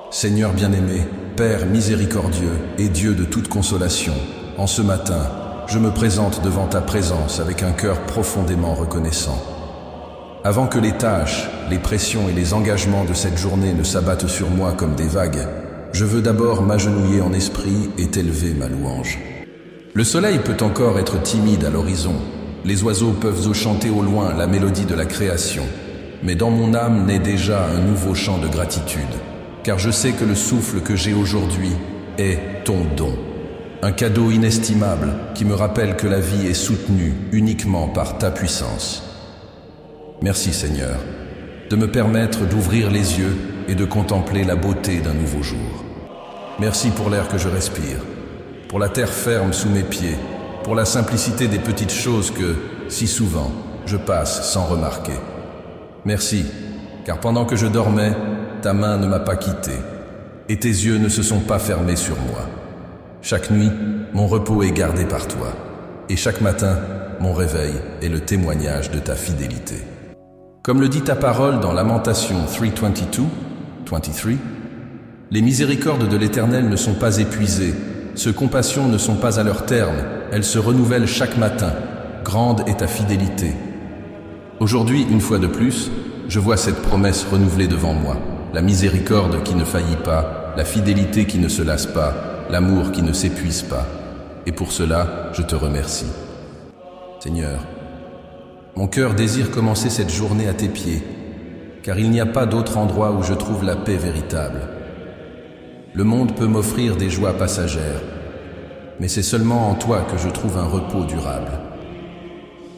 Seigneur bien-aimé, Père miséricordieux et Dieu de toute consolation, en ce matin, je me présente devant ta présence avec un cœur profondément reconnaissant. Avant que les tâches, les pressions et les engagements de cette journée ne s'abattent sur moi comme des vagues, je veux d'abord m'agenouiller en esprit et t'élever ma louange. Le soleil peut encore être timide à l'horizon, les oiseaux peuvent chanter au loin la mélodie de la création, mais dans mon âme naît déjà un nouveau chant de gratitude, car je sais que le souffle que j'ai aujourd'hui est ton don. Un cadeau inestimable qui me rappelle que la vie est soutenue uniquement par ta puissance. Merci Seigneur, de me permettre d'ouvrir les yeux et de contempler la beauté d'un nouveau jour. Merci pour l'air que je respire, pour la terre ferme sous mes pieds, pour la simplicité des petites choses que, si souvent, je passe sans remarquer. Merci, car pendant que je dormais, ta main ne m'a pas quitté, et tes yeux ne se sont pas fermés sur moi. Chaque nuit, mon repos est gardé par toi, et chaque matin, mon réveil est le témoignage de ta fidélité. Comme le dit ta parole dans Lamentation 3:23, les miséricordes de l'Éternel ne sont pas épuisées, ses compassions ne sont pas à leur terme, elles se renouvellent chaque matin. Grande est ta fidélité. Aujourd'hui, une fois de plus, je vois cette promesse renouvelée devant moi. La miséricorde qui ne faillit pas, la fidélité qui ne se lasse pas, l'amour qui ne s'épuise pas. Et pour cela, je te remercie. Seigneur, mon cœur désire commencer cette journée à tes pieds, car il n'y a pas d'autre endroit où je trouve la paix véritable. Le monde peut m'offrir des joies passagères, mais c'est seulement en toi que je trouve un repos durable.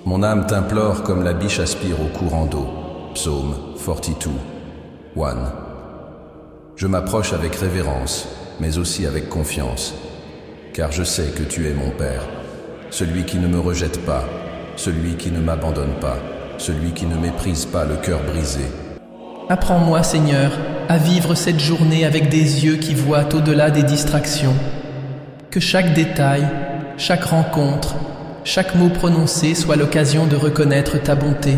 Mon âme t'implore comme la biche aspire au courant d'eau. Psaume 42:1. Je m'approche avec révérence, mais aussi avec confiance, car je sais que tu es mon Père, celui qui ne me rejette pas, celui qui ne m'abandonne pas, celui qui ne méprise pas le cœur brisé. Apprends-moi, Seigneur, à vivre cette journée avec des yeux qui voient au-delà des distractions. Que chaque détail, chaque rencontre, chaque mot prononcé soit l'occasion de reconnaître ta bonté.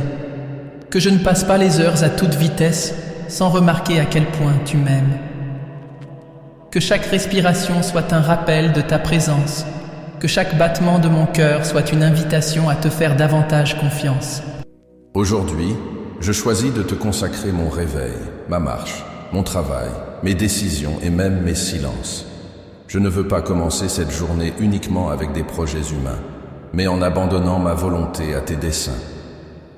Que je ne passe pas les heures à toute vitesse sans remarquer à quel point tu m'aimes. Que chaque respiration soit un rappel de ta présence. Que chaque battement de mon cœur soit une invitation à te faire davantage confiance. Aujourd'hui, je choisis de te consacrer mon réveil, ma marche, mon travail, mes décisions et même mes silences. Je ne veux pas commencer cette journée uniquement avec des projets humains, mais en abandonnant ma volonté à tes desseins.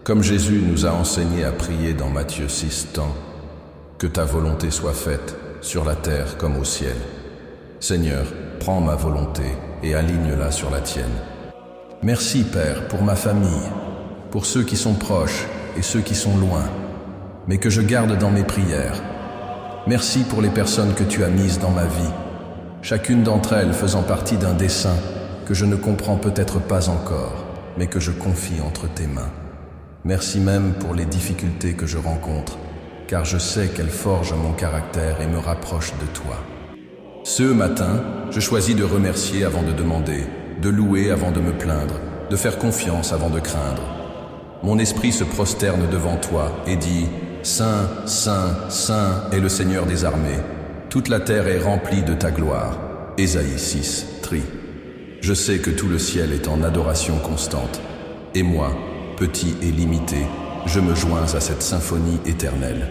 Comme Jésus nous a enseigné à prier dans Matthieu 6 tant, que ta volonté soit faite sur la terre comme au ciel. Seigneur, prends ma volonté et aligne-la sur la tienne. Merci Père pour ma famille, pour ceux qui sont proches et ceux qui sont loin, mais que je garde dans mes prières. Merci pour les personnes que tu as mises dans ma vie, chacune d'entre elles faisant partie d'un dessein que je ne comprends peut-être pas encore, mais que je confie entre tes mains. Merci même pour les difficultés que je rencontre, car je sais qu'elles forgent mon caractère et me rapprochent de toi. Ce matin, je choisis de remercier avant de demander, de louer avant de me plaindre, de faire confiance avant de craindre. Mon esprit se prosterne devant toi et dit « Saint, Saint, Saint est le Seigneur des armées. Toute la terre est remplie de ta gloire. » Ésaïe 6:3. Je sais que tout le ciel est en adoration constante. Et moi, petit et limité, je me joins à cette symphonie éternelle.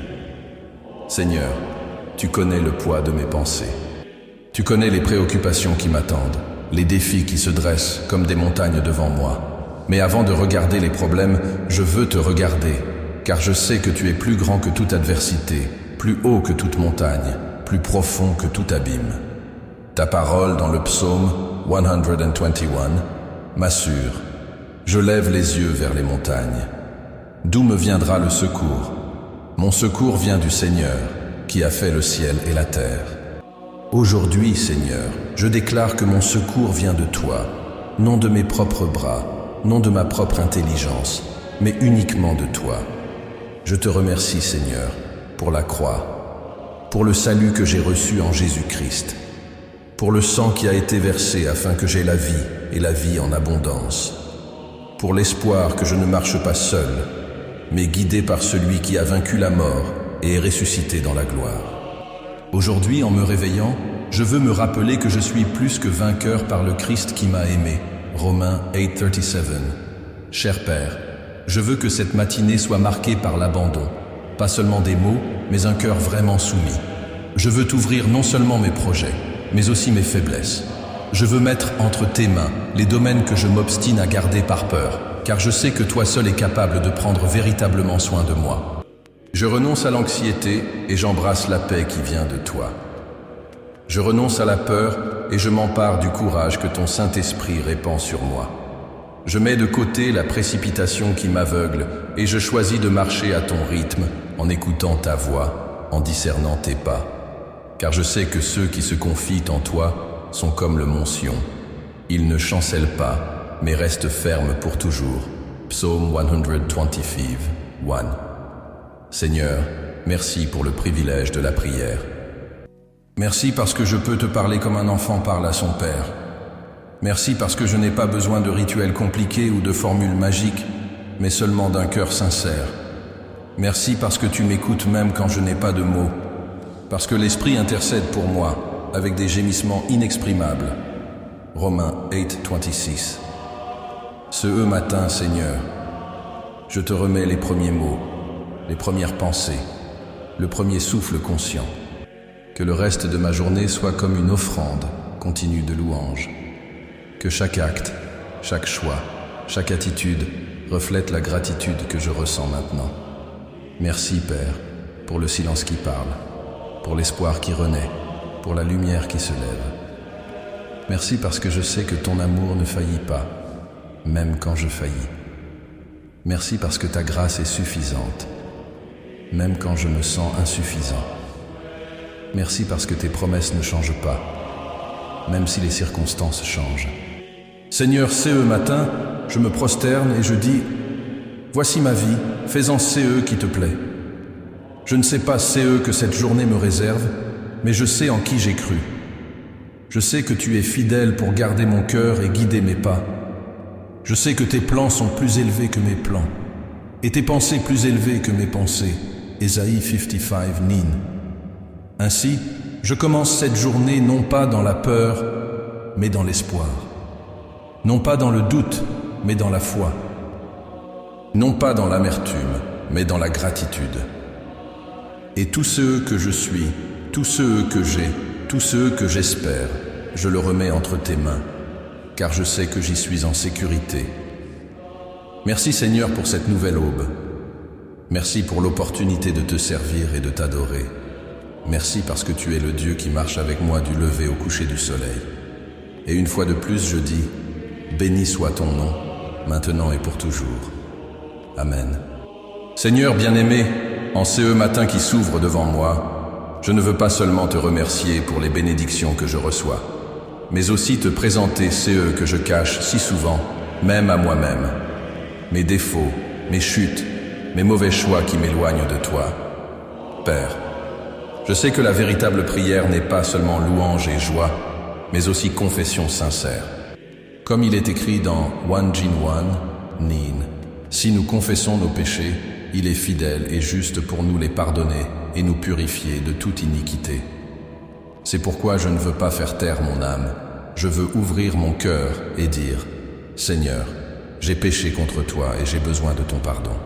Seigneur, tu connais le poids de mes pensées. Tu connais les préoccupations qui m'attendent, les défis qui se dressent comme des montagnes devant moi. Mais avant de regarder les problèmes, je veux te regarder, car je sais que tu es plus grand que toute adversité, plus haut que toute montagne, plus profond que tout abîme. Ta parole dans le psaume 121 m'assure. Je lève les yeux vers les montagnes. D'où me viendra le secours? Mon secours vient du Seigneur, qui a fait le ciel et la terre. Aujourd'hui, Seigneur, je déclare que mon secours vient de toi, non de mes propres bras, non de ma propre intelligence, mais uniquement de toi. Je te remercie, Seigneur, pour la croix, pour le salut que j'ai reçu en Jésus-Christ, pour le sang qui a été versé afin que j'aie la vie et la vie en abondance, pour l'espoir que je ne marche pas seul, mais guidé par celui qui a vaincu la mort et est ressuscité dans la gloire. Aujourd'hui, en me réveillant, je veux me rappeler que je suis plus que vainqueur par le Christ qui m'a aimé. Romains 8:37. Cher Père, je veux que cette matinée soit marquée par l'abandon. Pas seulement des mots, mais un cœur vraiment soumis. Je veux t'ouvrir non seulement mes projets, mais aussi mes faiblesses. Je veux mettre entre tes mains les domaines que je m'obstine à garder par peur, car je sais que toi seul es capable de prendre véritablement soin de moi. Je renonce à l'anxiété et j'embrasse la paix qui vient de toi. Je renonce à la peur et je m'empare du courage que ton Saint-Esprit répand sur moi. Je mets de côté la précipitation qui m'aveugle et je choisis de marcher à ton rythme en écoutant ta voix, en discernant tes pas. Car je sais que ceux qui se confient en toi sont comme le mont Sion. Ils ne chancellent pas, mais restent fermes pour toujours. Psaume 125, 1. Seigneur, merci pour le privilège de la prière. Merci parce que je peux te parler comme un enfant parle à son père. Merci parce que je n'ai pas besoin de rituels compliqués ou de formules magiques, mais seulement d'un cœur sincère. Merci parce que tu m'écoutes même quand je n'ai pas de mots, parce que l'Esprit intercède pour moi avec des gémissements inexprimables. Romains 8:26. Ce matin, Seigneur, je te remets les premiers mots, les premières pensées, le premier souffle conscient. Que le reste de ma journée soit comme une offrande continue de louange. Que chaque acte, chaque choix, chaque attitude reflète la gratitude que je ressens maintenant. Merci, Père, pour le silence qui parle, pour l'espoir qui renaît, pour la lumière qui se lève. Merci parce que je sais que ton amour ne faillit pas, même quand je faillis. Merci parce que ta grâce est suffisante, même quand je me sens insuffisant. Merci parce que tes promesses ne changent pas, même si les circonstances changent. Seigneur, ce matin, je me prosterne et je dis, voici ma vie, fais-en ce qui te plaît. Je ne sais pas ce que cette journée me réserve, mais je sais en qui j'ai cru. Je sais que tu es fidèle pour garder mon cœur et guider mes pas. Je sais que tes plans sont plus élevés que mes plans, et tes pensées plus élevées que mes pensées. Ésaïe 55:9. Ainsi, je commence cette journée non pas dans la peur, mais dans l'espoir. Non pas dans le doute, mais dans la foi. Non pas dans l'amertume, mais dans la gratitude. Et tous ceux que je suis, tous ceux que j'ai, tous ceux que j'espère, je le remets entre tes mains, car je sais que j'y suis en sécurité. Merci Seigneur pour cette nouvelle aube. Merci pour l'opportunité de te servir et de t'adorer. Merci parce que tu es le Dieu qui marche avec moi du lever au coucher du soleil. Et une fois de plus, je dis, béni soit ton nom, maintenant et pour toujours. Amen. Seigneur bien-aimé, en ce matin qui s'ouvre devant moi, je ne veux pas seulement te remercier pour les bénédictions que je reçois, mais aussi te présenter ceux que je cache si souvent, même à moi-même. Mes défauts, mes chutes, mes mauvais choix qui m'éloignent de toi. Père, je sais que la véritable prière n'est pas seulement louange et joie, mais aussi confession sincère. Comme il est écrit dans 1 John 1:9, si nous confessons nos péchés, il est fidèle et juste pour nous les pardonner et nous purifier de toute iniquité. C'est pourquoi je ne veux pas faire taire mon âme. Je veux ouvrir mon cœur et dire, Seigneur, j'ai péché contre toi et j'ai besoin de ton pardon.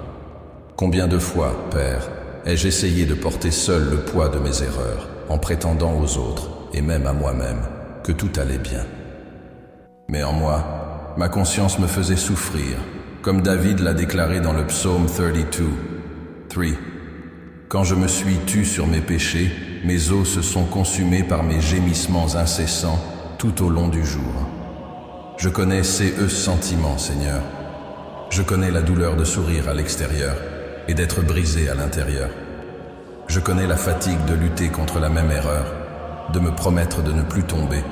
Combien de fois, Père, ai-je essayé de porter seul le poids de mes erreurs, en prétendant aux autres, et même à moi-même, que tout allait bien. Mais en moi, ma conscience me faisait souffrir, comme David l'a déclaré dans le psaume 32:3. Quand je me suis tu sur mes péchés, mes os se sont consumés par mes gémissements incessants tout au long du jour. Je connais ces sentiments, Seigneur. Je connais la douleur de sourire à l'extérieur et d'être brisé à l'intérieur. Je connais la fatigue de lutter contre la même erreur, de me promettre de ne plus tomber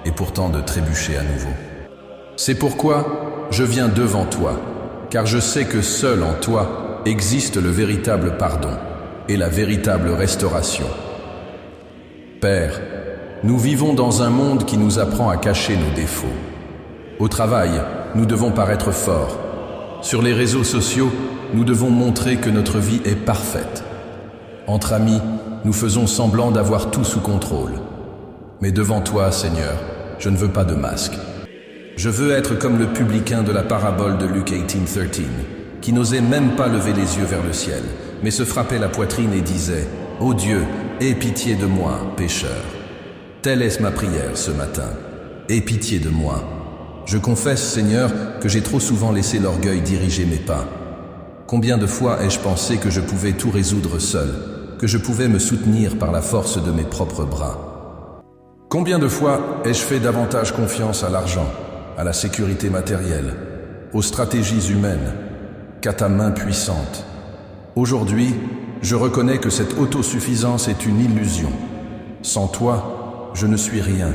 et pourtant de trébucher à nouveau. C'est pourquoi je viens devant toi, car je sais que seul en toi existe le véritable pardon et la véritable restauration. Père, nous vivons dans un monde qui nous apprend à cacher nos défauts. Au travail, nous devons paraître forts. Sur les réseaux sociaux, nous devons montrer que notre vie est parfaite. Entre amis, nous faisons semblant d'avoir tout sous contrôle. Mais devant toi, Seigneur, je ne veux pas de masque. Je veux être comme le publicain de la parabole de Luc 18:13, qui n'osait même pas lever les yeux vers le ciel, mais se frappait la poitrine et disait « Ô Dieu, aie pitié de moi, pécheur ». Telle est ma prière ce matin. Aie pitié de moi. Je confesse, Seigneur, que j'ai trop souvent laissé l'orgueil diriger mes pas. Combien de fois ai-je pensé que je pouvais tout résoudre seul, que je pouvais me soutenir par la force de mes propres bras? Combien de fois ai-je fait davantage confiance à l'argent, à la sécurité matérielle, aux stratégies humaines, qu'à ta main puissante? Aujourd'hui, je reconnais que cette autosuffisance est une illusion. Sans toi, je ne suis rien.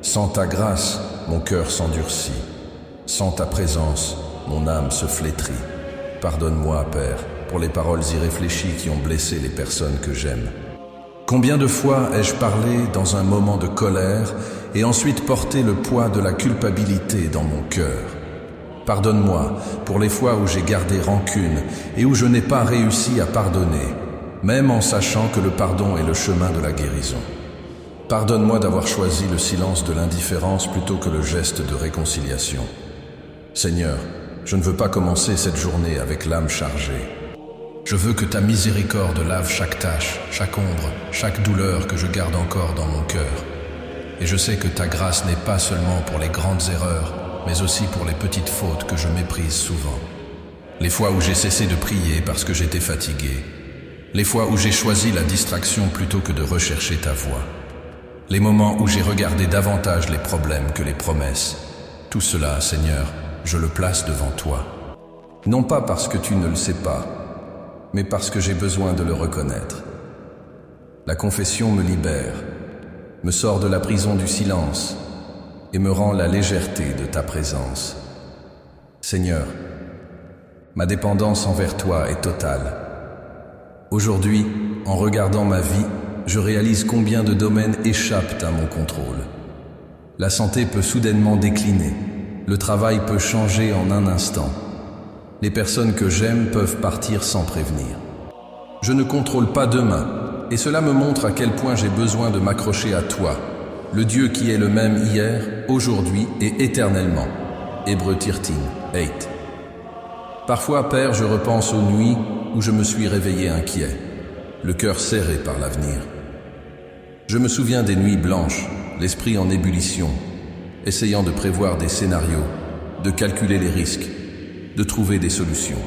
Sans ta grâce, mon cœur s'endurcit. Sans ta présence, mon âme se flétrit. Pardonne-moi, Père, pour les paroles irréfléchies qui ont blessé les personnes que j'aime. Combien de fois ai-je parlé dans un moment de colère et ensuite porté le poids de la culpabilité dans mon cœur? Pardonne-moi pour les fois où j'ai gardé rancune et où je n'ai pas réussi à pardonner, même en sachant que le pardon est le chemin de la guérison. Pardonne-moi d'avoir choisi le silence de l'indifférence plutôt que le geste de réconciliation. Seigneur, je ne veux pas commencer cette journée avec l'âme chargée. Je veux que ta miséricorde lave chaque tache, chaque ombre, chaque douleur que je garde encore dans mon cœur. Et je sais que ta grâce n'est pas seulement pour les grandes erreurs, mais aussi pour les petites fautes que je méprise souvent. Les fois où j'ai cessé de prier parce que j'étais fatigué. Les fois où j'ai choisi la distraction plutôt que de rechercher ta voix. Les moments où j'ai regardé davantage les problèmes que les promesses. Tout cela, Seigneur, je le place devant toi. Non pas parce que tu ne le sais pas, mais parce que j'ai besoin de le reconnaître. La confession me libère, me sort de la prison du silence et me rend la légèreté de ta présence. Seigneur, ma dépendance envers toi est totale. Aujourd'hui, en regardant ma vie, je réalise combien de domaines échappent à mon contrôle. La santé peut soudainement décliner, le travail peut changer en un instant. Les personnes que j'aime peuvent partir sans prévenir. Je ne contrôle pas demain, et cela me montre à quel point j'ai besoin de m'accrocher à toi, le Dieu qui est le même hier, aujourd'hui et éternellement. Hébreux 13:8. Parfois, Père, je repense aux nuits où je me suis réveillé inquiet, le cœur serré par l'avenir. Je me souviens des nuits blanches, l'esprit en ébullition, essayant de prévoir des scénarios, de calculer les risques, de trouver des solutions.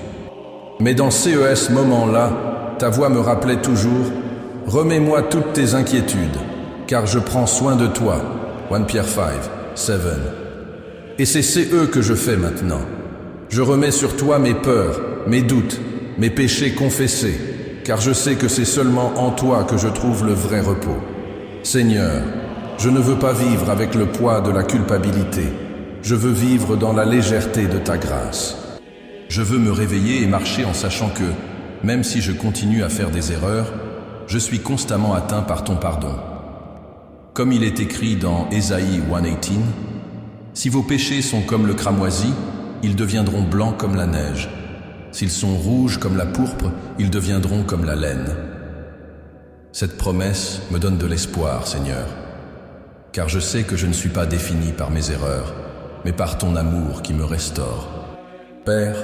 Mais dans ces moments-là, ta voix me rappelait toujours « Remets-moi toutes tes inquiétudes, car je prends soin de toi. » 1 Pierre 5:7. Et c'est CE que je fais maintenant. Je remets sur toi mes peurs, mes doutes, mes péchés confessés, car je sais que c'est seulement en toi que je trouve le vrai repos. Seigneur, je ne veux pas vivre avec le poids de la culpabilité. Je veux vivre dans la légèreté de ta grâce. Je veux me réveiller et marcher en sachant que, même si je continue à faire des erreurs, je suis constamment atteint par ton pardon. Comme il est écrit dans Ésaïe 1:18, « Si vos péchés sont comme le cramoisi, ils deviendront blancs comme la neige. S'ils sont rouges comme la pourpre, ils deviendront comme la laine. » Cette promesse me donne de l'espoir, Seigneur, car je sais que je ne suis pas défini par mes erreurs, mais par ton amour qui me restaure. Père,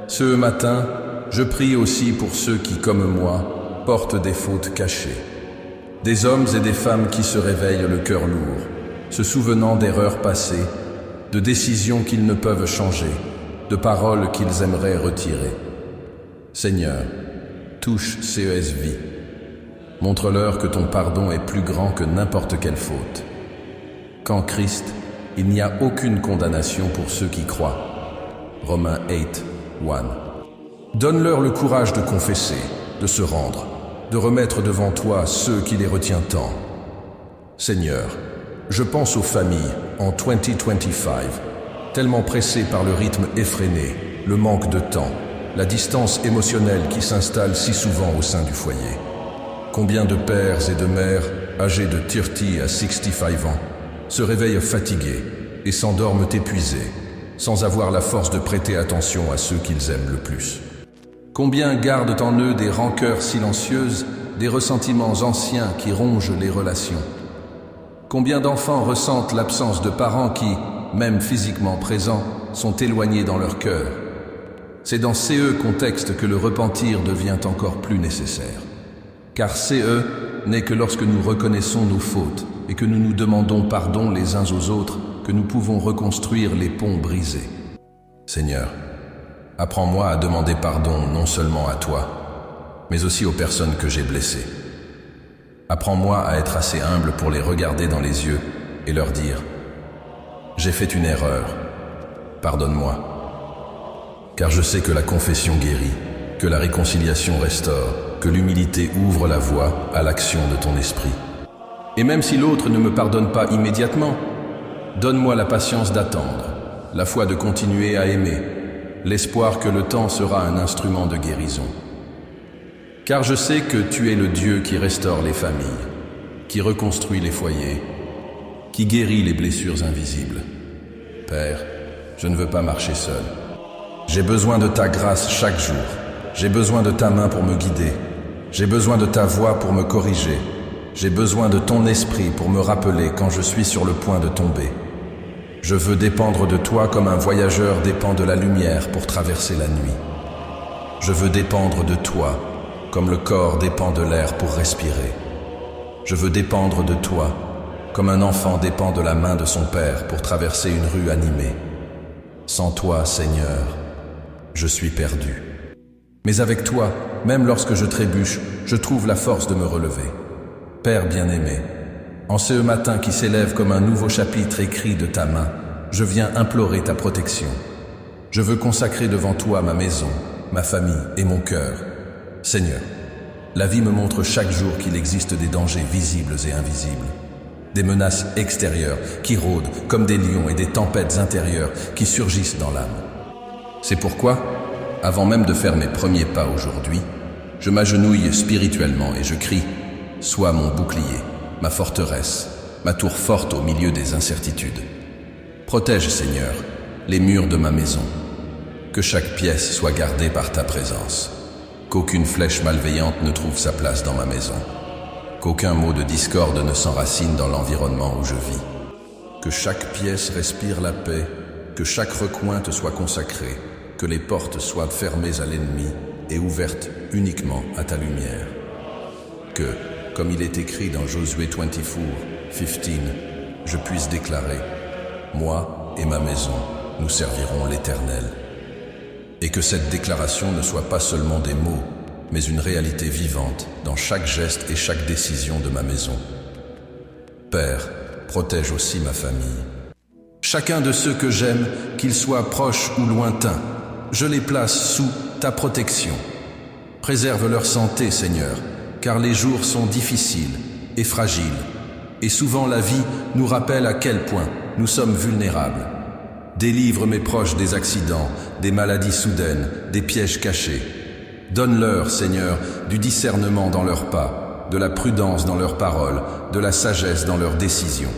ce matin, je prie aussi pour ceux qui, comme moi, portent des fautes cachées. Des hommes et des femmes qui se réveillent le cœur lourd, se souvenant d'erreurs passées, de décisions qu'ils ne peuvent changer, de paroles qu'ils aimeraient retirer. Seigneur, touche CES-Vie. Montre-leur que ton pardon est plus grand que n'importe quelle faute. Qu'en Christ, il n'y a aucune condamnation pour ceux qui croient. Romains 8:1. Donne-leur le courage de confesser, de se rendre, de remettre devant toi ceux qui les retient tant. Seigneur, je pense aux familles en 2025, tellement pressées par le rythme effréné, le manque de temps, la distance émotionnelle qui s'installe si souvent au sein du foyer. Combien de pères et de mères, âgés de 30 à 65 ans, se réveillent fatigués et s'endorment épuisés, sans avoir la force de prêter attention à ceux qu'ils aiment le plus. Combien gardent en eux des rancœurs silencieuses des ressentiments anciens qui rongent les relations. Combien d'enfants ressentent l'absence de parents qui, même physiquement présents, sont éloignés dans leur cœur. C'est dans ces contextes que le repentir devient encore plus nécessaire. Car n'est que lorsque nous reconnaissons nos fautes et que nous nous demandons pardon les uns aux autres que nous pouvons reconstruire les ponts brisés. Seigneur, apprends-moi à demander pardon non seulement à toi, mais aussi aux personnes que j'ai blessées. Apprends-moi à être assez humble pour les regarder dans les yeux et leur dire « J'ai fait une erreur, pardonne-moi ». Car je sais que la confession guérit, que la réconciliation restaure, que l'humilité ouvre la voie à l'action de ton esprit. Et même si l'autre ne me pardonne pas immédiatement, donne-moi la patience d'attendre, la foi de continuer à aimer, l'espoir que le temps sera un instrument de guérison. Car je sais que tu es le Dieu qui restaure les familles, qui reconstruit les foyers, qui guérit les blessures invisibles. Père, je ne veux pas marcher seul. J'ai besoin de ta grâce chaque jour. J'ai besoin de ta main pour me guider. J'ai besoin de ta voix pour me corriger. J'ai besoin de ton esprit pour me rappeler quand je suis sur le point de tomber. Je veux dépendre de toi comme un voyageur dépend de la lumière pour traverser la nuit. Je veux dépendre de toi comme le corps dépend de l'air pour respirer. Je veux dépendre de toi comme un enfant dépend de la main de son père pour traverser une rue animée. Sans toi, Seigneur, je suis perdu. Mais avec toi, même lorsque je trébuche, je trouve la force de me relever. Père bien-aimé, en ce matin qui s'élève comme un nouveau chapitre écrit de ta main, je viens implorer ta protection. Je veux consacrer devant toi ma maison, ma famille et mon cœur. Seigneur, la vie me montre chaque jour qu'il existe des dangers visibles et invisibles, des menaces extérieures qui rôdent comme des lions et des tempêtes intérieures qui surgissent dans l'âme. C'est pourquoi, avant même de faire mes premiers pas aujourd'hui, je m'agenouille spirituellement et je crie « Sois mon bouclier, ma forteresse, ma tour forte au milieu des incertitudes. Protège, Seigneur, les murs de ma maison, que chaque pièce soit gardée par ta présence. Qu'aucune flèche malveillante ne trouve sa place dans ma maison. Qu'aucun mot de discorde ne s'enracine dans l'environnement où je vis. Que chaque pièce respire la paix, que chaque recoin te soit consacré, que les portes soient fermées à l'ennemi et ouvertes uniquement à ta lumière. Que, comme il est écrit dans Josué 24:15, je puisse déclarer « Moi et ma maison, nous servirons l'Éternel ». Et que cette déclaration ne soit pas seulement des mots, mais une réalité vivante dans chaque geste et chaque décision de ma maison. Père, protège aussi ma famille. Chacun de ceux que j'aime, qu'ils soient proches ou lointains, je les place sous ta protection. Préserve leur santé, Seigneur, car les jours sont difficiles et fragiles, et souvent la vie nous rappelle à quel point nous sommes vulnérables. Délivre mes proches des accidents, des maladies soudaines, des pièges cachés. Donne-leur, Seigneur, du discernement dans leurs pas, de la prudence dans leurs paroles, de la sagesse dans leurs décisions.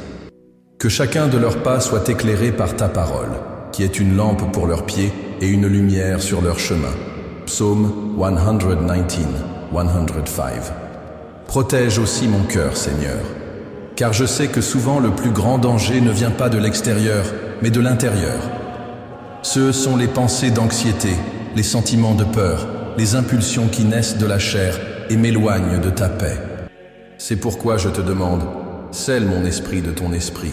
Que chacun de leurs pas soit éclairé par ta parole, qui est une lampe pour leurs pieds et une lumière sur leur chemin. Psaume 119, 105. Protège aussi mon cœur, Seigneur, car je sais que souvent le plus grand danger ne vient pas de l'extérieur, mais de l'intérieur. Ce sont les pensées d'anxiété, les sentiments de peur, les impulsions qui naissent de la chair et m'éloignent de ta paix. C'est pourquoi je te demande, scelle mon esprit de ton esprit,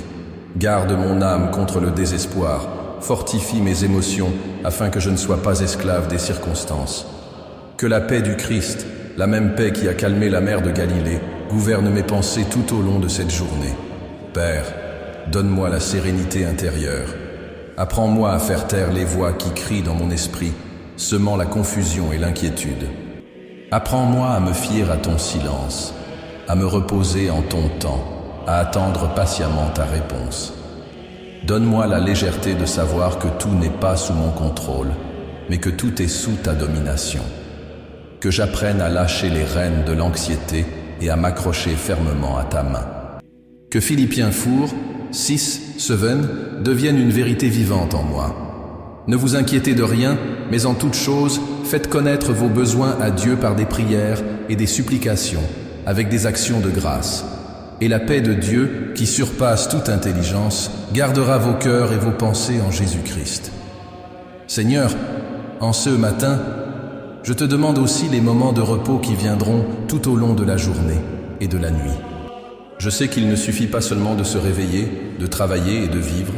garde mon âme contre le désespoir, fortifie mes émotions afin que je ne sois pas esclave des circonstances. Que la paix du Christ, la même paix qui a calmé la mer de Galilée, gouverne mes pensées tout au long de cette journée. Père, donne-moi la sérénité intérieure. Apprends-moi à faire taire les voix qui crient dans mon esprit, semant la confusion et l'inquiétude. Apprends-moi à me fier à ton silence, à me reposer en ton temps, à attendre patiemment ta réponse. Donne-moi la légèreté de savoir que tout n'est pas sous mon contrôle, mais que tout est sous ta domination. Que j'apprenne à lâcher les rênes de l'anxiété et à m'accrocher fermement à ta main. Que Philippiens 6:7 devienne une vérité vivante en moi. Ne vous inquiétez de rien, mais en toute chose, faites connaître vos besoins à Dieu par des prières, et des supplications, avec des actions de grâce. Et la paix de Dieu, qui surpasse toute intelligence, gardera vos cœurs et vos pensées en Jésus-Christ. Seigneur, en ce matin, je te demande aussi les moments de repos qui viendront tout au long de la journée et de la nuit. Je sais qu'il ne suffit pas seulement de se réveiller, de travailler et de vivre.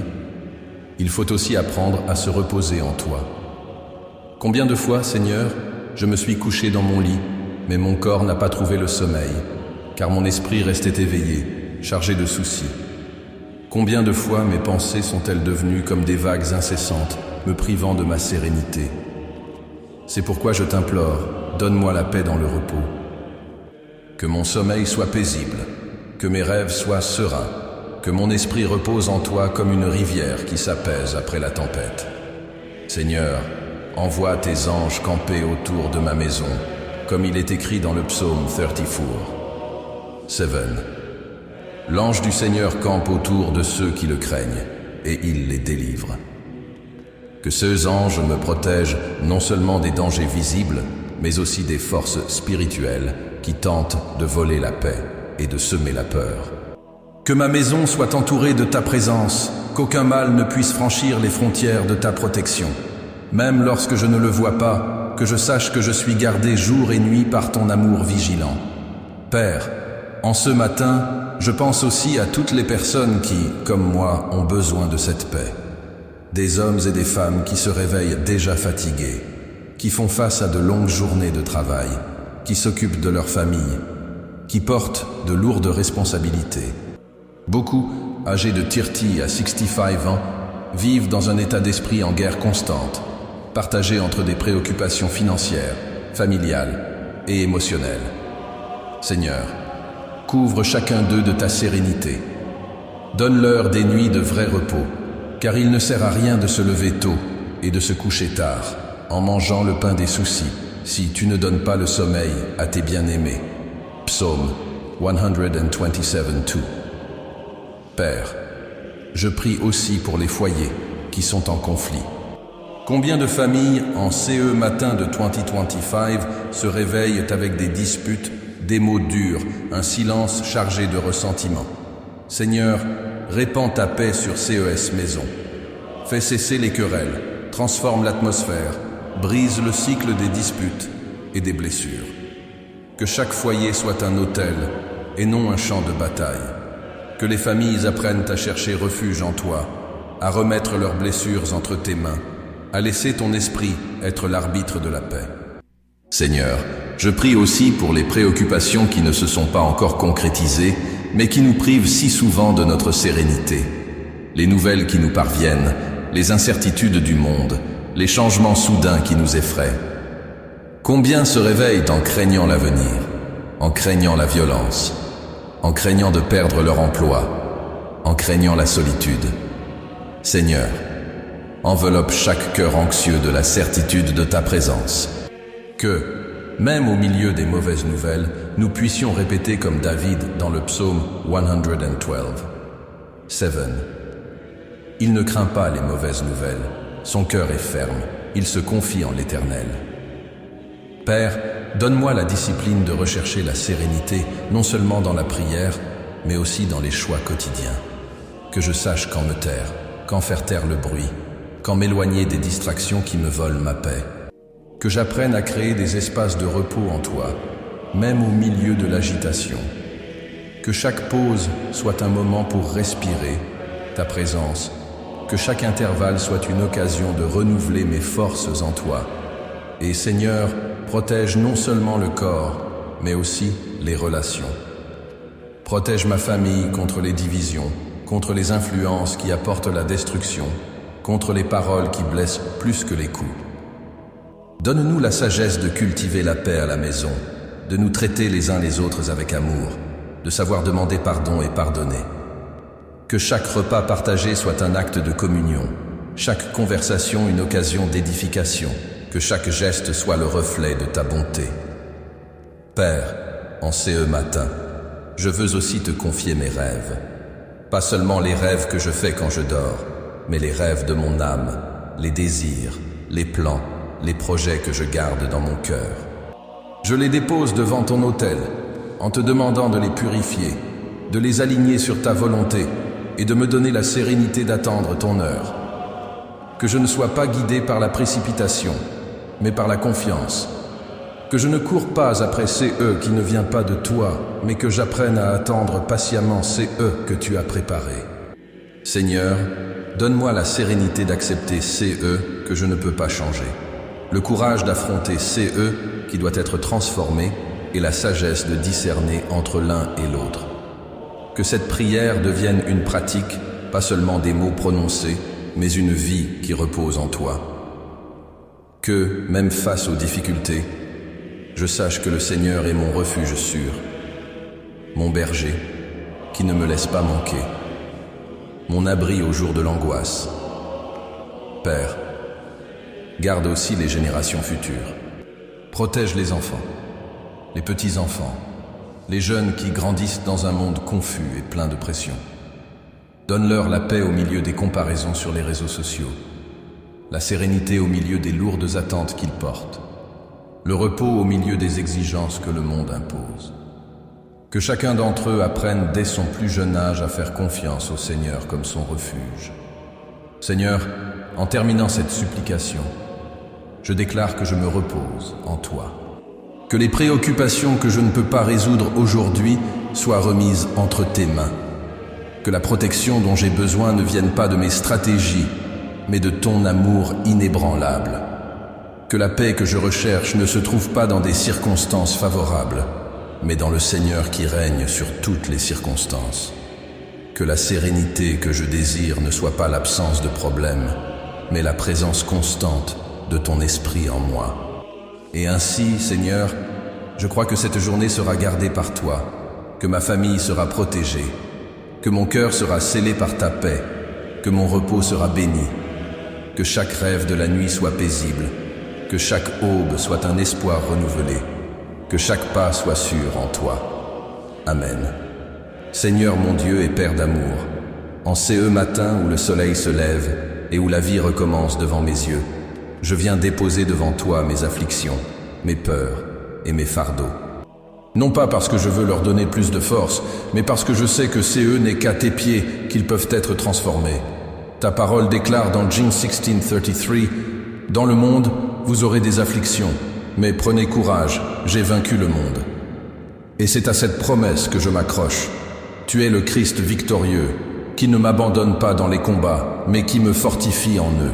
Il faut aussi apprendre à se reposer en toi. Combien de fois, Seigneur, je me suis couché dans mon lit, mais mon corps n'a pas trouvé le sommeil, car mon esprit restait éveillé, chargé de soucis. Combien de fois mes pensées sont-elles devenues comme des vagues incessantes, me privant de ma sérénité. C'est pourquoi je t'implore, donne-moi la paix dans le repos. Que mon sommeil soit paisible, que mes rêves soient sereins, que mon esprit repose en toi comme une rivière qui s'apaise après la tempête. Seigneur, envoie tes anges camper autour de ma maison, comme il est écrit dans le psaume 34. 7. L'ange du Seigneur campe autour de ceux qui le craignent, et il les délivre. Que ces anges me protègent non seulement des dangers visibles, mais aussi des forces spirituelles qui tentent de voler la paix et de semer la peur. Que ma maison soit entourée de ta présence, qu'aucun mal ne puisse franchir les frontières de ta protection. Même lorsque je ne le vois pas, que je sache que je suis gardé jour et nuit par ton amour vigilant. Père, en ce matin, je pense aussi à toutes les personnes qui, comme moi, ont besoin de cette paix. Des hommes et des femmes qui se réveillent déjà fatigués, qui font face à de longues journées de travail, qui s'occupent de leur famille, qui portent de lourdes responsabilités. Beaucoup, âgés de 30 à 65 ans, vivent dans un état d'esprit en guerre constante, partagé entre des préoccupations financières, familiales et émotionnelles. Seigneur, couvre chacun d'eux de ta sérénité. Donne-leur des nuits de vrai repos, car il ne sert à rien de se lever tôt et de se coucher tard, en mangeant le pain des soucis, si tu ne donnes pas le sommeil à tes bien-aimés. Psaume 127:2. Père, je prie aussi pour les foyers qui sont en conflit. Combien de familles en CE matin de 2025 se réveillent avec des disputes, des mots durs, un silence chargé de ressentiment. Seigneur, répands ta paix sur CES Maison. Fais cesser les querelles, transforme l'atmosphère, brise le cycle des disputes et des blessures. Que chaque foyer soit un hôtel et non un champ de bataille. Que les familles apprennent à chercher refuge en toi, à remettre leurs blessures entre tes mains, à laisser ton esprit être l'arbitre de la paix. Seigneur, je prie aussi pour les préoccupations qui ne se sont pas encore concrétisées, mais qui nous privent si souvent de notre sérénité. Les nouvelles qui nous parviennent, les incertitudes du monde, les changements soudains qui nous effraient. Combien se réveillent en craignant l'avenir, en craignant la violence, en craignant de perdre leur emploi, en craignant la solitude. Seigneur, enveloppe chaque cœur anxieux de la certitude de ta présence. Que, même au milieu des mauvaises nouvelles, nous puissions répéter comme David dans le psaume 112. 7. Il ne craint pas les mauvaises nouvelles, son cœur est ferme, il se confie en l'Éternel. Père, donne-moi la discipline de rechercher la sérénité, non seulement dans la prière, mais aussi dans les choix quotidiens. Que je sache quand me taire, quand faire taire le bruit, quand m'éloigner des distractions qui me volent ma paix. Que j'apprenne à créer des espaces de repos en toi, même au milieu de l'agitation. Que chaque pause soit un moment pour respirer ta présence, que chaque intervalle soit une occasion de renouveler mes forces en toi. Et Seigneur, protège non seulement le corps, mais aussi les relations. Protège ma famille contre les divisions, contre les influences qui apportent la destruction, contre les paroles qui blessent plus que les coups. Donne-nous la sagesse de cultiver la paix à la maison, de nous traiter les uns les autres avec amour, de savoir demander pardon et pardonner. Que chaque repas partagé soit un acte de communion, chaque conversation une occasion d'édification, que chaque geste soit le reflet de ta bonté. Père, en ce matin, je veux aussi te confier mes rêves. Pas seulement les rêves que je fais quand je dors, mais les rêves de mon âme, les désirs, les plans, les projets que je garde dans mon cœur. Je les dépose devant ton autel, en te demandant de les purifier, de les aligner sur ta volonté et de me donner la sérénité d'attendre ton heure. Que je ne sois pas guidé par la précipitation, mais par la confiance. Que je ne cours pas après ces œufs qui ne viennent pas de toi, mais que j'apprenne à attendre patiemment ces œufs que tu as préparés. Seigneur, donne-moi la sérénité d'accepter ces œufs que je ne peux pas changer, le courage d'affronter ces œufs qui doit être transformé et la sagesse de discerner entre l'un et l'autre. Que cette prière devienne une pratique, pas seulement des mots prononcés, mais une vie qui repose en toi. Que, même face aux difficultés, je sache que le Seigneur est mon refuge sûr, mon berger, qui ne me laisse pas manquer, mon abri au jour de l'angoisse. Père, garde aussi les générations futures. Protège les enfants, les petits-enfants, les jeunes qui grandissent dans un monde confus et plein de pression. Donne-leur la paix au milieu des comparaisons sur les réseaux sociaux, la sérénité au milieu des lourdes attentes qu'ils portent, le repos au milieu des exigences que le monde impose. Que chacun d'entre eux apprenne dès son plus jeune âge à faire confiance au Seigneur comme son refuge. Seigneur, en terminant cette supplication, je déclare que je me repose en toi. Que les préoccupations que je ne peux pas résoudre aujourd'hui soient remises entre tes mains. Que la protection dont j'ai besoin ne vienne pas de mes stratégies, mais de ton amour inébranlable. Que la paix que je recherche ne se trouve pas dans des circonstances favorables, mais dans le Seigneur qui règne sur toutes les circonstances. Que la sérénité que je désire ne soit pas l'absence de problèmes, mais la présence constante de ton esprit en moi. Et ainsi, Seigneur, je crois que cette journée sera gardée par toi, que ma famille sera protégée, que mon cœur sera scellé par ta paix, que mon repos sera béni, que chaque rêve de la nuit soit paisible, que chaque aube soit un espoir renouvelé, que chaque pas soit sûr en toi. Amen. Seigneur mon Dieu et Père d'amour, en ces matins où le soleil se lève et où la vie recommence devant mes yeux, je viens déposer devant toi mes afflictions, mes peurs et mes fardeaux. Non pas parce que je veux leur donner plus de force, mais parce que je sais que c'est n'est qu'à tes pieds qu'ils peuvent être transformés. Ta parole déclare dans John 16:33, « Dans le monde, vous aurez des afflictions, mais prenez courage, j'ai vaincu le monde. » Et c'est à cette promesse que je m'accroche. Tu es le Christ victorieux, qui ne m'abandonne pas dans les combats, mais qui me fortifie en eux.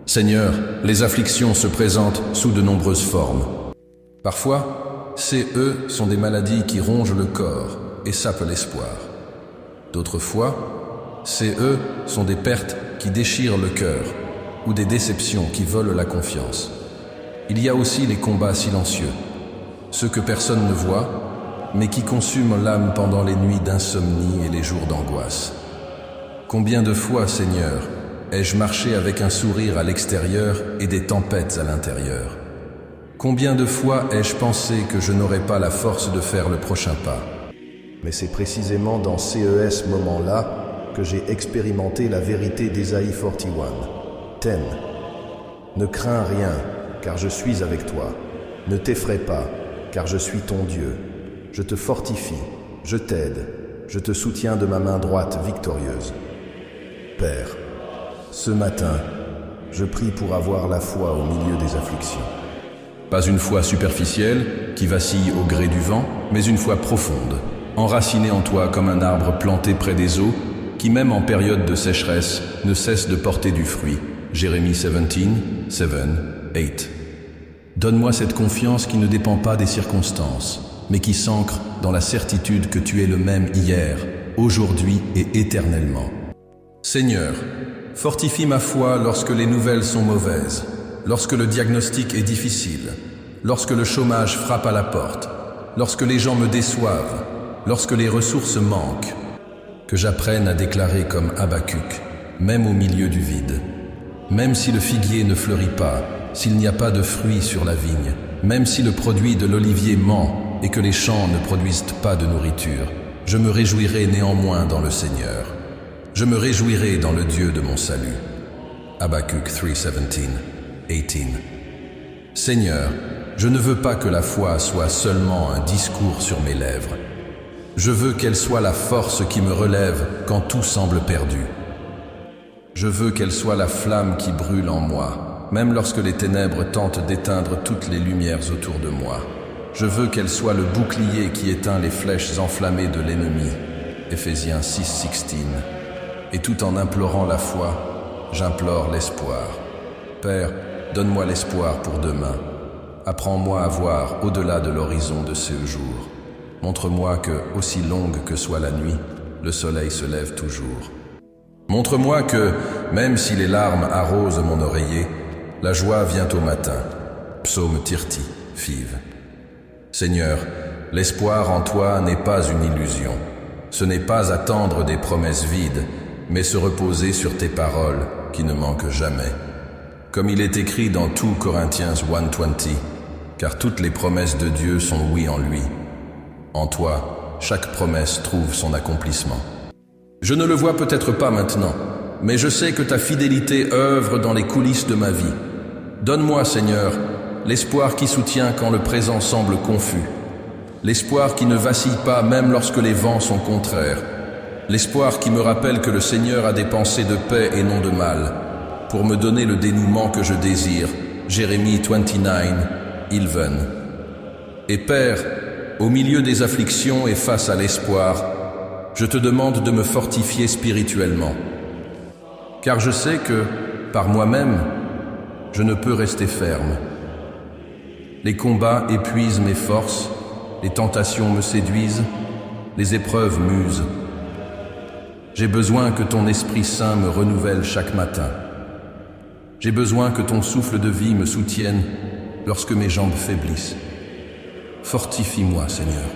Seigneur, les afflictions se présentent sous de nombreuses formes. Parfois, ces sont des maladies qui rongent le corps et sapent l'espoir. D'autres fois, ces sont des pertes qui déchirent le cœur ou des déceptions qui volent la confiance. Il y a aussi les combats silencieux, ceux que personne ne voit, mais qui consument l'âme pendant les nuits d'insomnie et les jours d'angoisse. Combien de fois, Seigneur, ai-je marché avec un sourire à l'extérieur et des tempêtes à l'intérieur? Combien de fois ai-je pensé que je n'aurais pas la force de faire le prochain pas? Mais c'est précisément dans ces moments-là que j'ai expérimenté la vérité d'Ésaïe 41. 10. Ne crains rien, car je suis avec toi. Ne t'effraie pas, car je suis ton Dieu. Je te fortifie, je t'aide, je te soutiens de ma main droite victorieuse. Père, ce matin, je prie pour avoir la foi au milieu des afflictions. Pas une foi superficielle, qui vacille au gré du vent, mais une foi profonde, enracinée en toi comme un arbre planté près des eaux, qui même en période de sécheresse ne cesse de porter du fruit. Jérémie 17, 7, 8. Donne-moi cette confiance qui ne dépend pas des circonstances, mais qui s'ancre dans la certitude que tu es le même hier, aujourd'hui et éternellement. Seigneur, fortifie ma foi lorsque les nouvelles sont mauvaises, lorsque le diagnostic est difficile, lorsque le chômage frappe à la porte, lorsque les gens me déçoivent, lorsque les ressources manquent. Que j'apprenne à déclarer comme Habacuc, même au milieu du vide. Même si le figuier ne fleurit pas, s'il n'y a pas de fruits sur la vigne, même si le produit de l'olivier ment et que les champs ne produisent pas de nourriture, je me réjouirai néanmoins dans le Seigneur. Je me réjouirai dans le Dieu de mon salut. Habacuc 3:17, 18. Seigneur, je ne veux pas que la foi soit seulement un discours sur mes lèvres. Je veux qu'elle soit la force qui me relève quand tout semble perdu. Je veux qu'elle soit la flamme qui brûle en moi, même lorsque les ténèbres tentent d'éteindre toutes les lumières autour de moi. Je veux qu'elle soit le bouclier qui éteint les flèches enflammées de l'ennemi. Éphésiens 6:16. Et tout en implorant la foi, j'implore l'espoir. Père, donne-moi l'espoir pour demain. Apprends-moi à voir au-delà de l'horizon de ce jour. Montre-moi que, aussi longue que soit la nuit, le soleil se lève toujours. Montre-moi que, même si les larmes arrosent mon oreiller, la joie vient au matin. Psaume 30, Fiv. Seigneur, l'espoir en toi n'est pas une illusion. Ce n'est pas attendre des promesses vides, mais se reposer sur tes paroles qui ne manquent jamais. Comme il est écrit dans 2 Corinthiens 1:20, car toutes les promesses de Dieu sont oui en lui. En toi, chaque promesse trouve son accomplissement. Je ne le vois peut-être pas maintenant, mais je sais que ta fidélité œuvre dans les coulisses de ma vie. Donne-moi, Seigneur, l'espoir qui soutient quand le présent semble confus. L'espoir qui ne vacille pas même lorsque les vents sont contraires. L'espoir qui me rappelle que le Seigneur a des pensées de paix et non de mal, pour me donner le dénouement que je désire. Jérémie 29:11. Et Père, au milieu des afflictions et face à l'espoir, je te demande de me fortifier spirituellement. Car je sais que, par moi-même, je ne peux rester ferme. Les combats épuisent mes forces, les tentations me séduisent, les épreuves m'usent. J'ai besoin que ton Esprit Saint me renouvelle chaque matin. J'ai besoin que ton souffle de vie me soutienne lorsque mes jambes faiblissent. Fortifie-moi, Seigneur,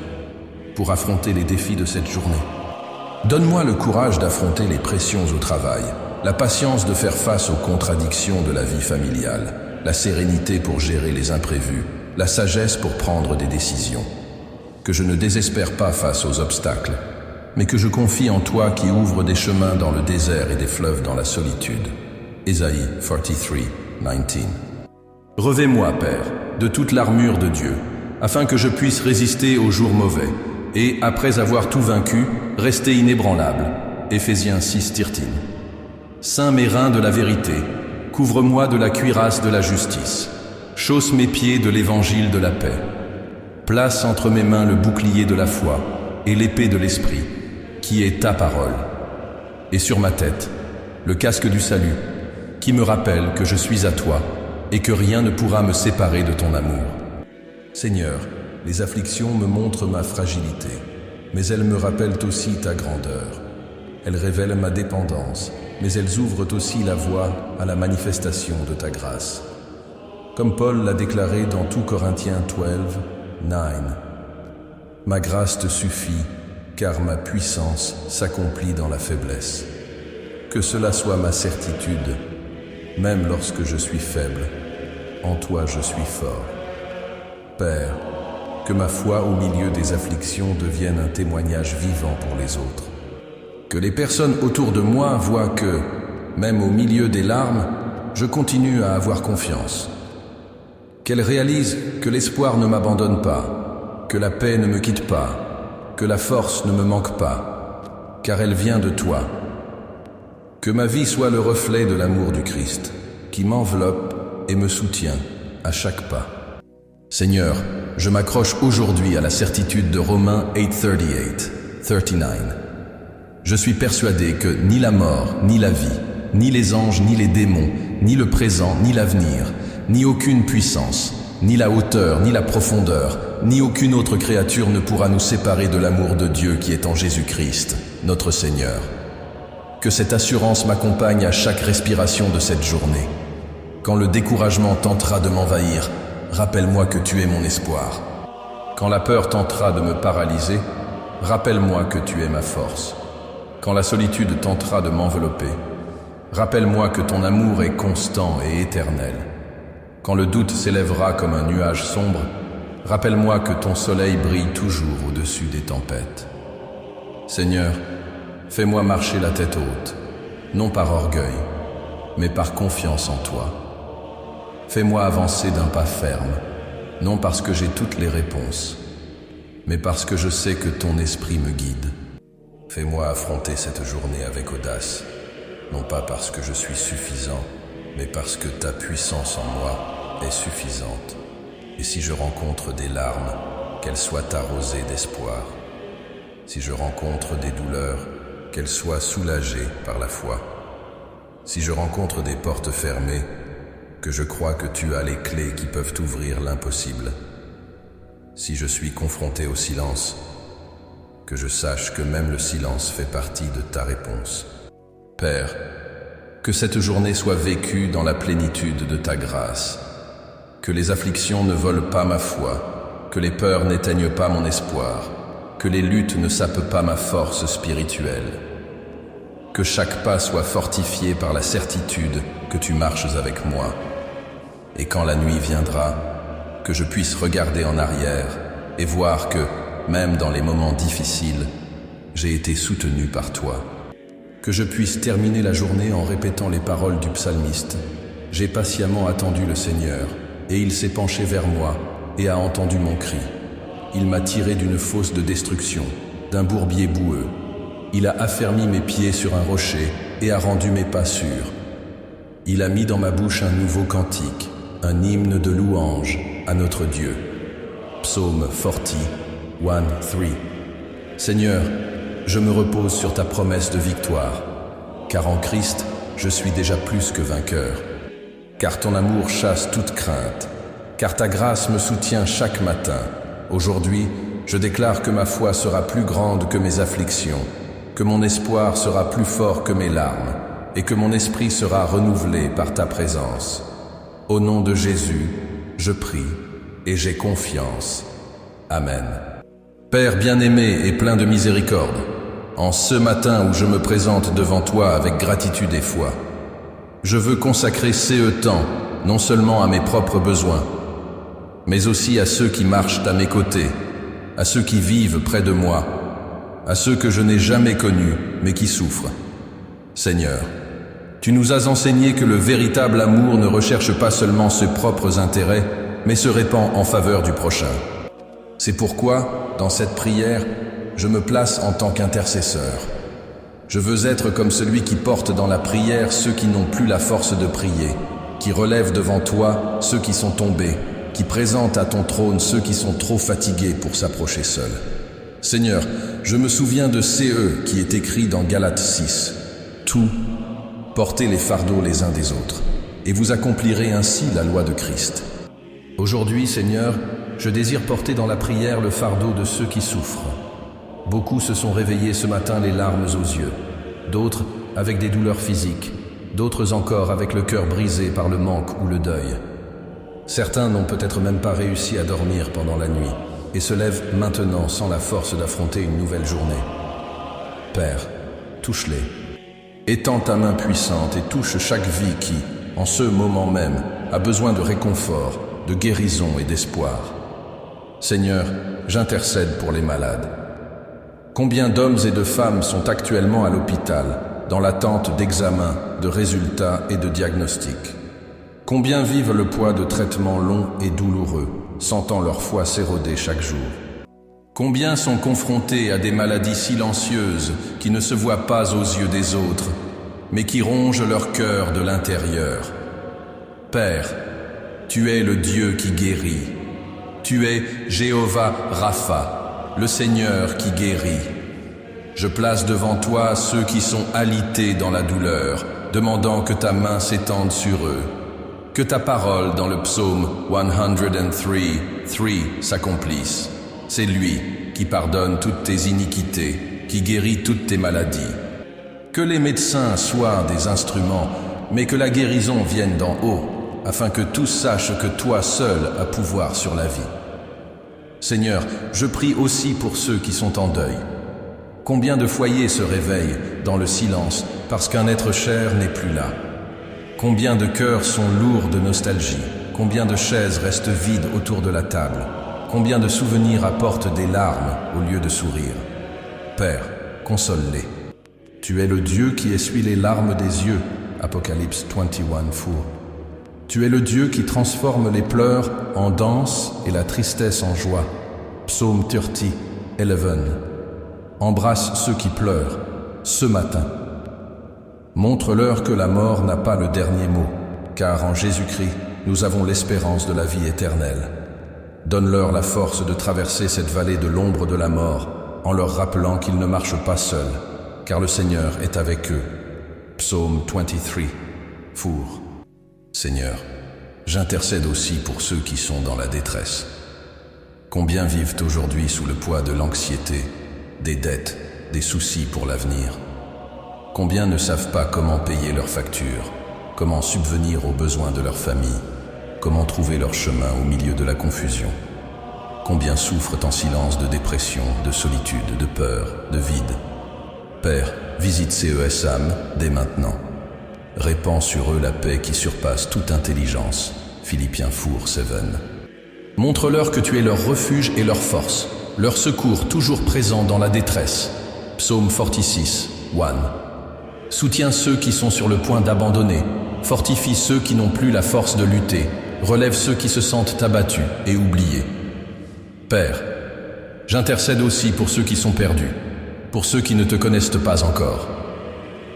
pour affronter les défis de cette journée. Donne-moi le courage d'affronter les pressions au travail, la patience de faire face aux contradictions de la vie familiale, la sérénité pour gérer les imprévus, la sagesse pour prendre des décisions. Que je ne désespère pas face aux obstacles, mais que je confie en toi qui ouvre des chemins dans le désert et des fleuves dans la solitude. Ésaïe 43:19. Revêt-moi, Père, de toute l'armure de Dieu, afin que je puisse résister aux jours mauvais, et, après avoir tout vaincu, rester inébranlable. Éphésiens 6:13. Ceins mes reins de la vérité, couvre-moi de la cuirasse de la justice, chausse mes pieds de l'évangile de la paix. Place entre mes mains le bouclier de la foi et l'épée de l'esprit, qui est ta parole. Et sur ma tête, le casque du salut, qui me rappelle que je suis à toi et que rien ne pourra me séparer de ton amour. Seigneur, les afflictions me montrent ma fragilité, mais elles me rappellent aussi ta grandeur. Elles révèlent ma dépendance, mais elles ouvrent aussi la voie à la manifestation de ta grâce. Comme Paul l'a déclaré dans 2 Corinthiens 12:9, « Ma grâce te suffit, car ma puissance s'accomplit dans la faiblesse. » Que cela soit ma certitude, même lorsque je suis faible, en toi je suis fort. Père, que ma foi au milieu des afflictions devienne un témoignage vivant pour les autres. Que les personnes autour de moi voient que, même au milieu des larmes, je continue à avoir confiance. Qu'elles réalisent que l'espoir ne m'abandonne pas, que la paix ne me quitte pas, que la force ne me manque pas, car elle vient de toi. Que ma vie soit le reflet de l'amour du Christ, qui m'enveloppe et me soutient à chaque pas. Seigneur, je m'accroche aujourd'hui à la certitude de Romains 8:38-39. Je suis persuadé que ni la mort, ni la vie, ni les anges, ni les démons, ni le présent, ni l'avenir, ni aucune puissance, ni la hauteur, ni la profondeur, ni aucune autre créature ne pourra nous séparer de l'amour de Dieu qui est en Jésus-Christ, notre Seigneur. Que cette assurance m'accompagne à chaque respiration de cette journée. Quand le découragement tentera de m'envahir, rappelle-moi que tu es mon espoir. Quand la peur tentera de me paralyser, rappelle-moi que tu es ma force. Quand la solitude tentera de m'envelopper, rappelle-moi que ton amour est constant et éternel. Quand le doute s'élèvera comme un nuage sombre, rappelle-moi que ton soleil brille toujours au-dessus des tempêtes. Seigneur, fais-moi marcher la tête haute, non par orgueil, mais par confiance en toi. Fais-moi avancer d'un pas ferme, non parce que j'ai toutes les réponses, mais parce que je sais que ton esprit me guide. Fais-moi affronter cette journée avec audace, non pas parce que je suis suffisant, mais parce que ta puissance en moi est suffisante. Et si je rencontre des larmes, qu'elles soient arrosées d'espoir. Si je rencontre des douleurs, qu'elles soient soulagées par la foi. Si je rencontre des portes fermées, que je crois que tu as les clés qui peuvent ouvrir l'impossible. Si je suis confronté au silence, que je sache que même le silence fait partie de ta réponse. Père, que cette journée soit vécue dans la plénitude de ta grâce, que les afflictions ne volent pas ma foi, que les peurs n'éteignent pas mon espoir, que les luttes ne sapent pas ma force spirituelle, que chaque pas soit fortifié par la certitude que tu marches avec moi, et quand la nuit viendra, que je puisse regarder en arrière et voir que, même dans les moments difficiles, j'ai été soutenu par toi. Que je puisse terminer la journée en répétant les paroles du psalmiste. J'ai patiemment attendu le Seigneur, et il s'est penché vers moi et a entendu mon cri. Il m'a tiré d'une fosse de destruction, d'un bourbier boueux. Il a affermi mes pieds sur un rocher et a rendu mes pas sûrs. Il a mis dans ma bouche un nouveau cantique, un hymne de louange à notre Dieu. Psaume 41:3. Seigneur, je me repose sur ta promesse de victoire, car en Christ, je suis déjà plus que vainqueur. Car ton amour chasse toute crainte, car ta grâce me soutient chaque matin. Aujourd'hui, je déclare que ma foi sera plus grande que mes afflictions, que mon espoir sera plus fort que mes larmes, et que mon esprit sera renouvelé par ta présence. Au nom de Jésus, je prie et j'ai confiance. Amen. Père bien-aimé et plein de miséricorde, en ce matin où je me présente devant toi avec gratitude et foi, je veux consacrer ce temps non seulement à mes propres besoins, mais aussi à ceux qui marchent à mes côtés, à ceux qui vivent près de moi, à ceux que je n'ai jamais connus mais qui souffrent. Seigneur, tu nous as enseigné que le véritable amour ne recherche pas seulement ses propres intérêts, mais se répand en faveur du prochain. C'est pourquoi, dans cette prière, je me place en tant qu'intercesseur. Je veux être comme celui qui porte dans la prière ceux qui n'ont plus la force de prier, qui relève devant toi ceux qui sont tombés, qui présente à ton trône ceux qui sont trop fatigués pour s'approcher seuls. Seigneur, je me souviens de CE qui est écrit dans Galates 6. Tout, portez les fardeaux les uns des autres, et vous accomplirez ainsi la loi de Christ. Aujourd'hui, Seigneur, je désire porter dans la prière le fardeau de ceux qui souffrent. Beaucoup se sont réveillés ce matin les larmes aux yeux, d'autres avec des douleurs physiques, d'autres encore avec le cœur brisé par le manque ou le deuil. Certains n'ont peut-être même pas réussi à dormir pendant la nuit et se lèvent maintenant sans la force d'affronter une nouvelle journée. Père, touche-les. Étends ta main puissante et touche chaque vie qui, en ce moment même, a besoin de réconfort, de guérison et d'espoir. Seigneur, j'intercède pour les malades. Combien d'hommes et de femmes sont actuellement à l'hôpital, dans l'attente d'examens, de résultats et de diagnostics? Combien vivent le poids de traitements longs et douloureux, sentant leur foi s'éroder chaque jour? Combien sont confrontés à des maladies silencieuses qui ne se voient pas aux yeux des autres, mais qui rongent leur cœur de l'intérieur? Père, tu es le Dieu qui guérit. Tu es Jéhovah Rapha, le Seigneur qui guérit. Je place devant toi ceux qui sont alités dans la douleur, demandant que ta main s'étende sur eux. Que ta parole dans le psaume 103:3 s'accomplisse. C'est lui qui pardonne toutes tes iniquités, qui guérit toutes tes maladies. Que les médecins soient des instruments, mais que la guérison vienne d'en haut, afin que tous sachent que toi seul as pouvoir sur la vie. Seigneur, je prie aussi pour ceux qui sont en deuil. Combien de foyers se réveillent dans le silence parce qu'un être cher n'est plus là? Combien de cœurs sont lourds de nostalgie? Combien de chaises restent vides autour de la table? Combien de souvenirs apportent des larmes au lieu de sourire? Père, console-les. Tu es le Dieu qui essuie les larmes des yeux. Apocalypse 21:4. Tu es le Dieu qui transforme les pleurs en danse et la tristesse en joie. Psaume 30, 11. Embrasse ceux qui pleurent, ce matin. Montre-leur que la mort n'a pas le dernier mot, car en Jésus-Christ, nous avons l'espérance de la vie éternelle. Donne-leur la force de traverser cette vallée de l'ombre de la mort, en leur rappelant qu'ils ne marchent pas seuls, car le Seigneur est avec eux. Psaume 23, 4. Seigneur, j'intercède aussi pour ceux qui sont dans la détresse. Combien vivent aujourd'hui sous le poids de l'anxiété, des dettes, des soucis pour l'avenir? Combien ne savent pas comment payer leurs factures, comment subvenir aux besoins de leur famille, comment trouver leur chemin au milieu de la confusion? Combien souffrent en silence de dépression, de solitude, de peur, de vide? Père, visite CES âmes dès maintenant. Répands sur eux la paix qui surpasse toute intelligence. Philippiens 4:7. Montre-leur que tu es leur refuge et leur force, leur secours toujours présent dans la détresse. Psaume 46, 1. Soutiens ceux qui sont sur le point d'abandonner. Fortifie ceux qui n'ont plus la force de lutter. Relève ceux qui se sentent abattus et oubliés. Père, j'intercède aussi pour ceux qui sont perdus, pour ceux qui ne te connaissent pas encore.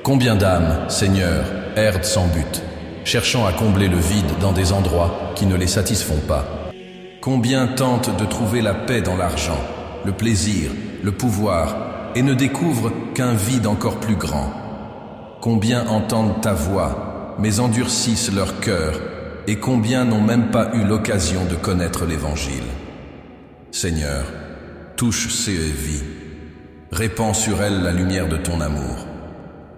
Combien d'âmes, Seigneur, errent sans but, cherchant à combler le vide dans des endroits qui ne les satisfont pas. Combien tentent de trouver la paix dans l'argent, le plaisir, le pouvoir, et ne découvrent qu'un vide encore plus grand. Combien entendent ta voix, mais endurcissent leur cœur, et combien n'ont même pas eu l'occasion de connaître l'Évangile. Seigneur, touche ces vies, répands sur elles la lumière de ton amour.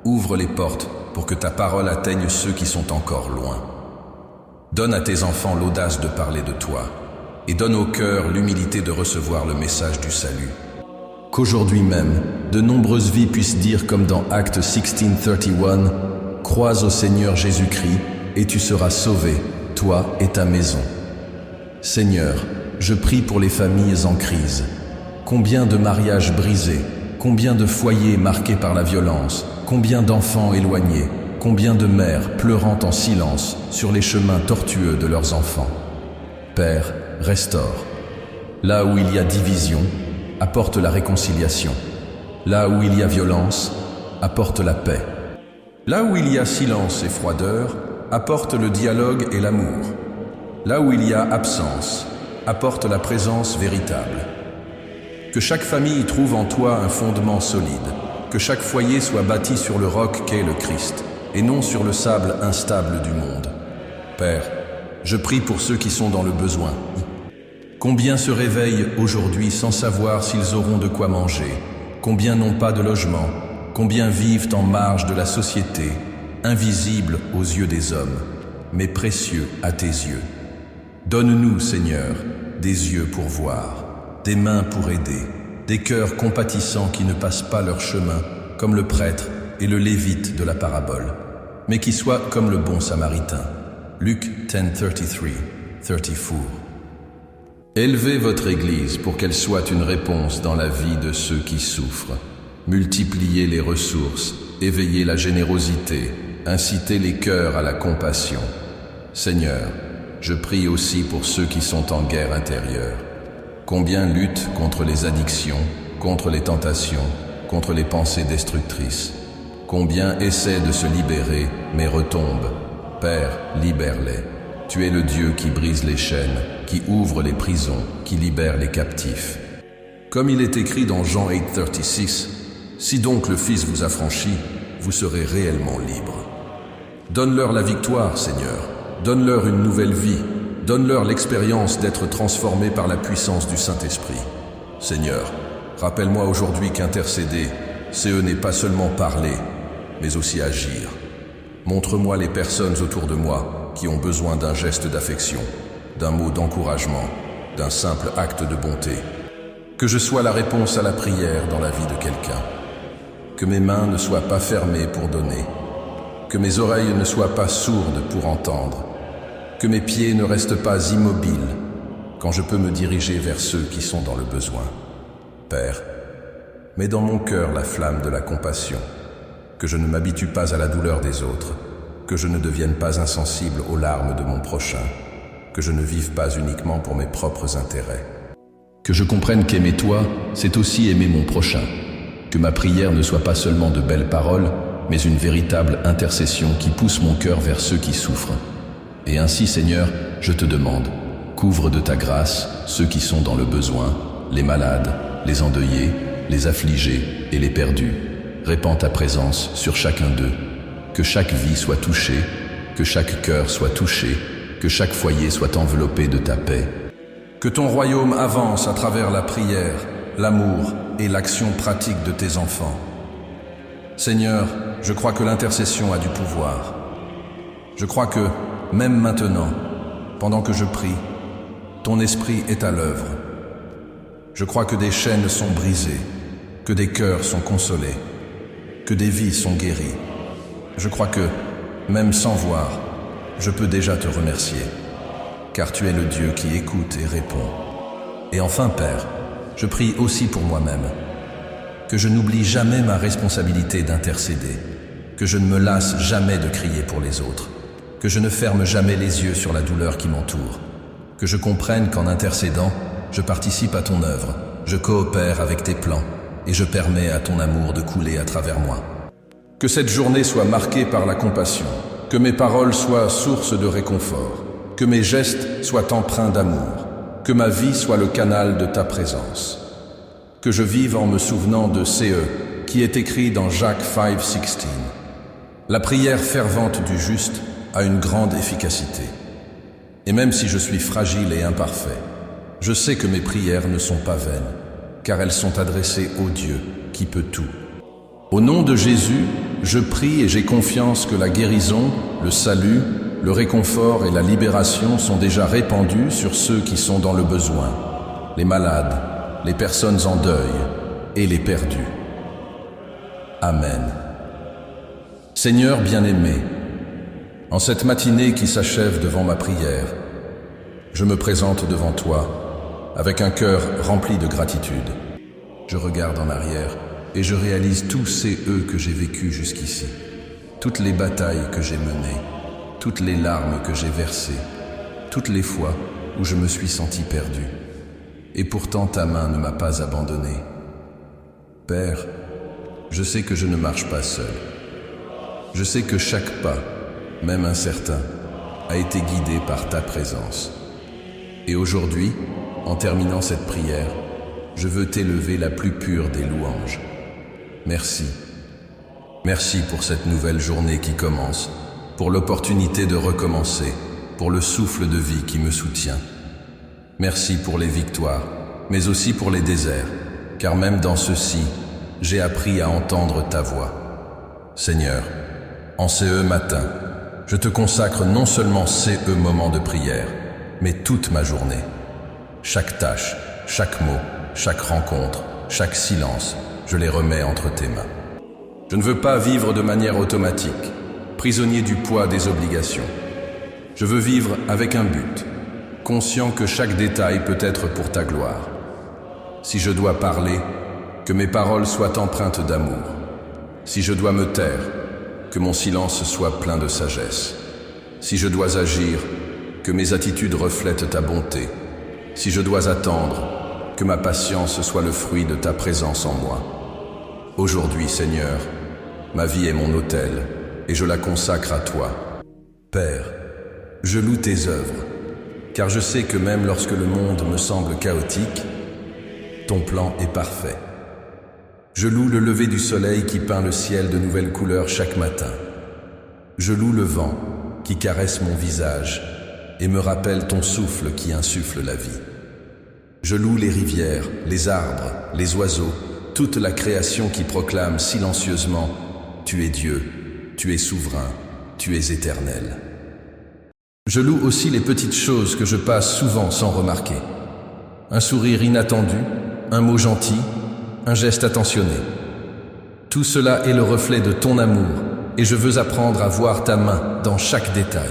Ouvre les portes pour que ta parole atteigne ceux qui sont encore loin. Donne à tes enfants l'audace de parler de toi, et donne au cœur l'humilité de recevoir le message du salut. Qu'aujourd'hui même, de nombreuses vies puissent dire comme dans Actes 16:31, « Crois au Seigneur Jésus-Christ, et tu seras sauvé, toi et ta maison. » Seigneur, je prie pour les familles en crise. Combien de mariages brisés, combien de foyers marqués par la violence, combien d'enfants éloignés, combien de mères pleurant en silence sur les chemins tortueux de leurs enfants. Père, restaure. Là où il y a division, apporte la réconciliation. Là où il y a violence, apporte la paix. Là où il y a silence et froideur, apporte le dialogue et l'amour. Là où il y a absence, apporte la présence véritable. Que chaque famille trouve en toi un fondement solide, que chaque foyer soit bâti sur le roc qu'est le Christ, et non sur le sable instable du monde. Père, je prie pour ceux qui sont dans le besoin. Combien se réveillent aujourd'hui sans savoir s'ils auront de quoi manger? Combien n'ont pas de logement? Combien vivent en marge de la société, invisibles aux yeux des hommes, mais précieux à tes yeux? Donne-nous, Seigneur, des yeux pour voir, des mains pour aider, des cœurs compatissants qui ne passent pas leur chemin, comme le prêtre et le lévite de la parabole, mais qui soient comme le bon samaritain. Luc 10:33, 34. Élevez votre Église pour qu'elle soit une réponse dans la vie de ceux qui souffrent. Multipliez les ressources, éveillez la générosité, incitez les cœurs à la compassion. Seigneur, je prie aussi pour ceux qui sont en guerre intérieure. Combien luttent contre les addictions, contre les tentations, contre les pensées destructrices. Combien essaient de se libérer, mais retombent. Père, libère-les. Tu es le Dieu qui brise les chaînes, qui ouvre les prisons, qui libère les captifs. Comme il est écrit dans Jean 8:36, « Si donc le Fils vous affranchit, vous serez réellement libres. » Donne-leur la victoire, Seigneur. Donne-leur une nouvelle vie. Donne-leur l'expérience d'être transformés par la puissance du Saint-Esprit. Seigneur, rappelle-moi aujourd'hui qu'intercéder, c'est n'est pas seulement parler, mais aussi agir. Montre-moi les personnes autour de moi qui ont besoin d'un geste d'affection, d'un mot d'encouragement, d'un simple acte de bonté. Que je sois la réponse à la prière dans la vie de quelqu'un. Que mes mains ne soient pas fermées pour donner. Que mes oreilles ne soient pas sourdes pour entendre. Que mes pieds ne restent pas immobiles quand je peux me diriger vers ceux qui sont dans le besoin. Père, mets dans mon cœur la flamme de la compassion, que je ne m'habitue pas à la douleur des autres, que je ne devienne pas insensible aux larmes de mon prochain, que je ne vive pas uniquement pour mes propres intérêts. Que je comprenne qu'aimer toi, c'est aussi aimer mon prochain, que ma prière ne soit pas seulement de belles paroles, mais une véritable intercession qui pousse mon cœur vers ceux qui souffrent. Et ainsi, Seigneur, je te demande, couvre de ta grâce ceux qui sont dans le besoin, les malades, les endeuillés, les affligés et les perdus. Répands ta présence sur chacun d'eux, que chaque vie soit touchée, que chaque cœur soit touché, que chaque foyer soit enveloppé de ta paix. Que ton royaume avance à travers la prière, l'amour et l'action pratique de tes enfants. Seigneur, je crois que l'intercession a du pouvoir. Je crois que, même maintenant, pendant que je prie, ton esprit est à l'œuvre. Je crois que des chaînes sont brisées, que des cœurs sont consolés, que des vies sont guéries. Je crois que, même sans voir, je peux déjà te remercier, car tu es le Dieu qui écoute et répond. Et enfin, Père, je prie aussi pour moi-même, que je n'oublie jamais ma responsabilité d'intercéder, que je ne me lasse jamais de crier pour les autres, que je ne ferme jamais les yeux sur la douleur qui m'entoure, que je comprenne qu'en intercédant, je participe à ton œuvre, je coopère avec tes plans et je permets à ton amour de couler à travers moi. Que cette journée soit marquée par la compassion, que mes paroles soient source de réconfort, que mes gestes soient empreints d'amour, que ma vie soit le canal de ta présence. Que je vive en me souvenant de CE, qui est écrit dans Jacques 5:16. La prière fervente du juste a une grande efficacité. Et même si je suis fragile et imparfait, je sais que mes prières ne sont pas vaines, car elles sont adressées au Dieu qui peut tout. Au nom de Jésus, je prie et j'ai confiance que la guérison, le salut, le réconfort et la libération sont déjà répandus sur ceux qui sont dans le besoin, les malades, les personnes en deuil et les perdus. Amen. Seigneur bien-aimé, en cette matinée qui s'achève devant ma prière, je me présente devant toi avec un cœur rempli de gratitude. Je regarde en arrière et je réalise tous ces que j'ai vécus jusqu'ici, toutes les batailles que j'ai menées, toutes les larmes que j'ai versées, toutes les fois où je me suis senti perdu. Et pourtant ta main ne m'a pas abandonné. Père, je sais que je ne marche pas seul. Je sais que chaque pas, même incertain, a été guidé par ta présence. Et aujourd'hui, en terminant cette prière, je veux t'élever la plus pure des louanges. Merci. Merci pour cette nouvelle journée qui commence, pour l'opportunité de recommencer, pour le souffle de vie qui me soutient. Merci pour les victoires, mais aussi pour les déserts, car même dans ceux-ci, j'ai appris à entendre ta voix. Seigneur, en ce matin, je te consacre non seulement ces moments de prière, mais toute ma journée. Chaque tâche, chaque mot, chaque rencontre, chaque silence, je les remets entre tes mains. Je ne veux pas vivre de manière automatique, prisonnier du poids des obligations. Je veux vivre avec un but, conscient que chaque détail peut être pour ta gloire. Si je dois parler, que mes paroles soient empreintes d'amour. Si je dois me taire, que mon silence soit plein de sagesse. Si je dois agir, que mes attitudes reflètent ta bonté. Si je dois attendre, que ma patience soit le fruit de ta présence en moi. Aujourd'hui, Seigneur, ma vie est mon autel et je la consacre à toi. Père, je loue tes œuvres, car je sais que même lorsque le monde me semble chaotique, ton plan est parfait. Je loue le lever du soleil qui peint le ciel de nouvelles couleurs chaque matin. Je loue le vent qui caresse mon visage et me rappelle ton souffle qui insuffle la vie. Je loue les rivières, les arbres, les oiseaux, toute la création qui proclame silencieusement « Tu es Dieu, tu es souverain, tu es éternel ». Je loue aussi les petites choses que je passe souvent sans remarquer. Un sourire inattendu, un mot gentil, un geste attentionné. Tout cela est le reflet de ton amour et je veux apprendre à voir ta main dans chaque détail.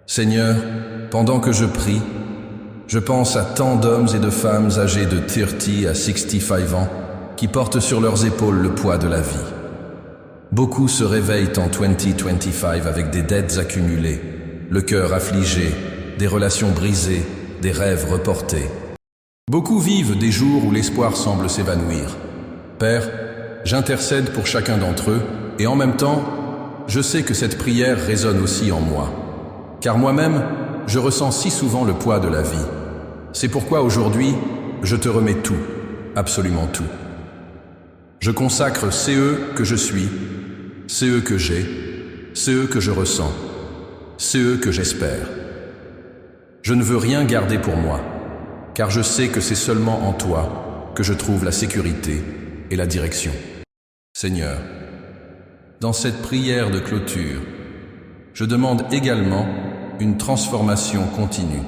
Seigneur, pendant que je prie, je pense à tant d'hommes et de femmes âgés de 30 à 65 ans qui portent sur leurs épaules le poids de la vie. Beaucoup se réveillent en 2025 avec des dettes accumulées, le cœur affligé, des relations brisées, des rêves reportés. Beaucoup vivent des jours où l'espoir semble s'évanouir. Père, j'intercède pour chacun d'entre eux, et en même temps, je sais que cette prière résonne aussi en moi. Car moi-même, je ressens si souvent le poids de la vie. C'est pourquoi aujourd'hui, je te remets tout, absolument tout. Je consacre CE que je suis, CE que j'ai, CE que je ressens, CE que j'espère. Je ne veux rien garder pour moi, car je sais que c'est seulement en toi que je trouve la sécurité et la direction. Seigneur, dans cette prière de clôture, je demande également une transformation continue.